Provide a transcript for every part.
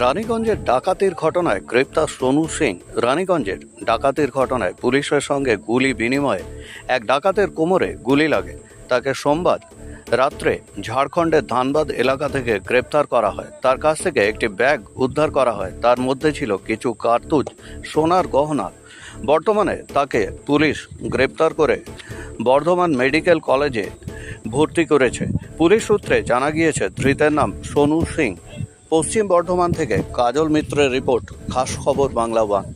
রানীগঞ্জের ডাকাতির ঘটনায় গ্রেপ্তার সোনু সিং। রানীগঞ্জের ডাকাতির ঘটনায় পুলিশের সঙ্গে গুলি বিনিময়ে এক ডাকাতের কোমরে গুলি লাগে। তাকে সোমবার রাত্রে ঝাড়খণ্ডের ধানবাদ এলাকা থেকে গ্রেপ্তার করা হয়। তার কাছ থেকে একটি ব্যাগ উদ্ধার করা হয়। তার মধ্যে ছিল কিছু কার্তুজ, সোনার গহনা। বর্তমানে তাকে পুলিশ গ্রেপ্তার করে বর্ধমান মেডিকেল কলেজে ভর্তি করেছে। পুলিশ সূত্রে জানা গিয়েছে ধৃতের নাম সোনু সিং। পশ্চিম বর্ধমান থেকে কাজল মিত্রের রিপোর্ট, খাস খবর বাংলা ওয়ান।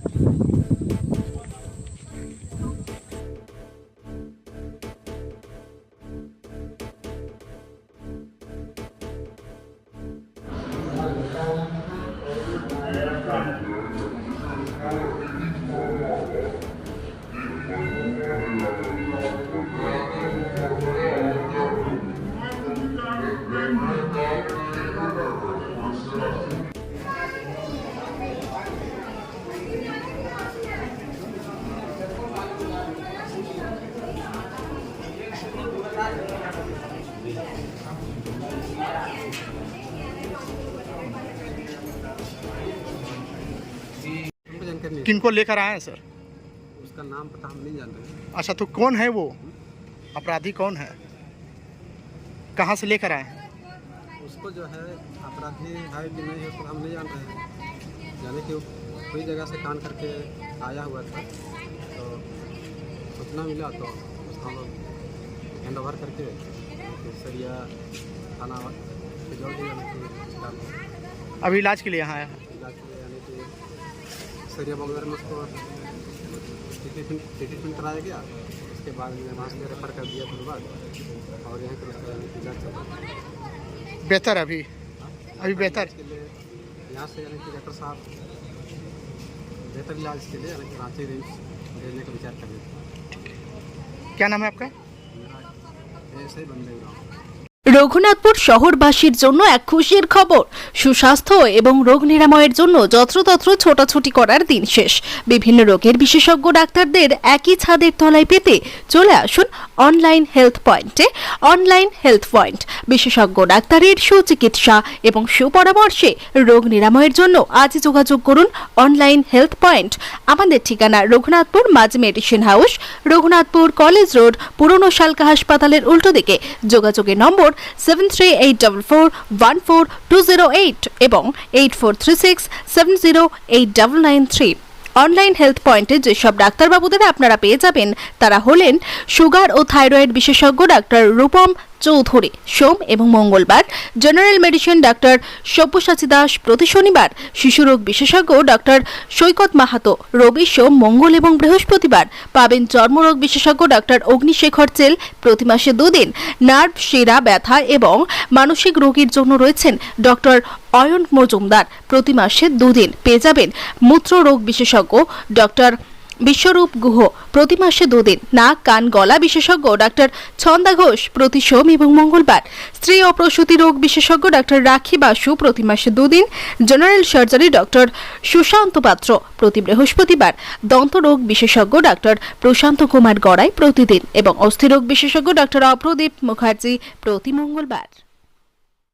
किनको लेकर आए हैं सर? उसका नाम पता हम नहीं जानते। अच्छा, तो कौन है वो अपराधी, कौन है, कहाँ से लेकर आए हैं? उसको जो है अपराधी है कि नहीं है उसको हम नहीं जान रहे हैं। यानी कि कोई जगह से कान करके आया हुआ था, तो सूचना मिला तो उसको हम लोग हैंड ओवर करके सरिया थाना के जोड़ दिया। अभी इलाज के लिए यहाँ आया है? इलाज के लिए यानी कि सरिया बगैर में उसको ट्रीटमेंट कराया गया। उसके बाद में वहाँ से रेफर कर दिया धनबाद, और यहाँ पर उसका इलाज चल रहा है। बेहतर अभी बेहतर के लिए यहाँ से यानी कि डॉक्टर साहब बेहतर इलाज के लिए यानी कि रांची रेंज भेजने का विचार कर रहे हैं। क्या नाम है आपका? मेरा ऐसे ही बंदे गाँव। রঘুনাথপুর শহরবাসীর জন্য এক খুশির খবর। সুস্বাস্থ্য এবং রোগ নিরাময়ের জন্য যত্রতত্র ছোটাছুটি করার দিন শেষ। বিভিন্ন রোগের বিশেষজ্ঞ ডাক্তারদের একই ছাদের তলায় পেতে চলে আসুন অনলাইন হেলথ পয়েন্টে। অনলাইন হেলথ পয়েন্ট বিশেষজ্ঞ ডাক্তারের সুচিকিৎসা এবং সুপরামর্শে রোগ নিরাময়ের জন্য আজ যোগাযোগ করুন অনলাইন হেলথ পয়েন্ট। আমাদের ঠিকানা রঘুনাথপুর মাঝ medicine house, Raghunathpur college road, পুরনো শালকা হাসপাতালের উল্টো দিকে। যোগাযোগের নম্বর 7384414208 এবং 8436708993। অনলাইন হেলথ পয়েন্টে যেসব ডাক্তারবাবুদের আপনারা পেয়ে যাবেন তারা হলেন সুগার ও থাইরয়েড বিশেষজ্ঞ ডাক্তার রূপম চৌধুরী সোম এবং মঙ্গলবার, general medicine doctor Sabyasachi Das প্রতি শনিবার, শিশুরোগ বিশেষজ্ঞ ডাক্তার সৈকত মাহাতো রবি, সোম, মঙ্গল এবং বৃহস্পতিবার। পাবেন চর্মরোগ বিশেষজ্ঞ ডাক্তার অগ্নিশেখর চেল প্রতি মাসে 2 দিন। নার্ভ, শিরা ব্যথা এবং মানসিক রোগীর জন্য রয়েছেন ডক্টর অয়ন মজুমদার প্রতি মাসে 2 দিন। পেয়ে যাবেন মূত্র রোগ বিশেষজ্ঞ ডক্টর বিশ্বরূপ গুহ প্রতি মাসে 2 দিন। নাক, কান, গলা বিশেষজ্ঞ ডাক্তার ছন্দা ঘোষ প্রতি সোম এবং মঙ্গলবার। স্ত্রী ও প্রসূতি রোগ বিশেষজ্ঞ ডাক্তার রাখি বাসু প্রতি মাসে 2 দিন। জেনারেল সার্জারি ডক্টর সুশান্ত পাত্র প্রতি বৃহস্পতিবার। দন্ত রোগ বিশেষজ্ঞ ডাক্তার প্রশান্ত কুমার গড়াই প্রতিদিন এবং অস্থিরোগ বিশেষজ্ঞ ডাক্তার অপ্রদীপ মুখার্জি প্রতি মঙ্গলবার।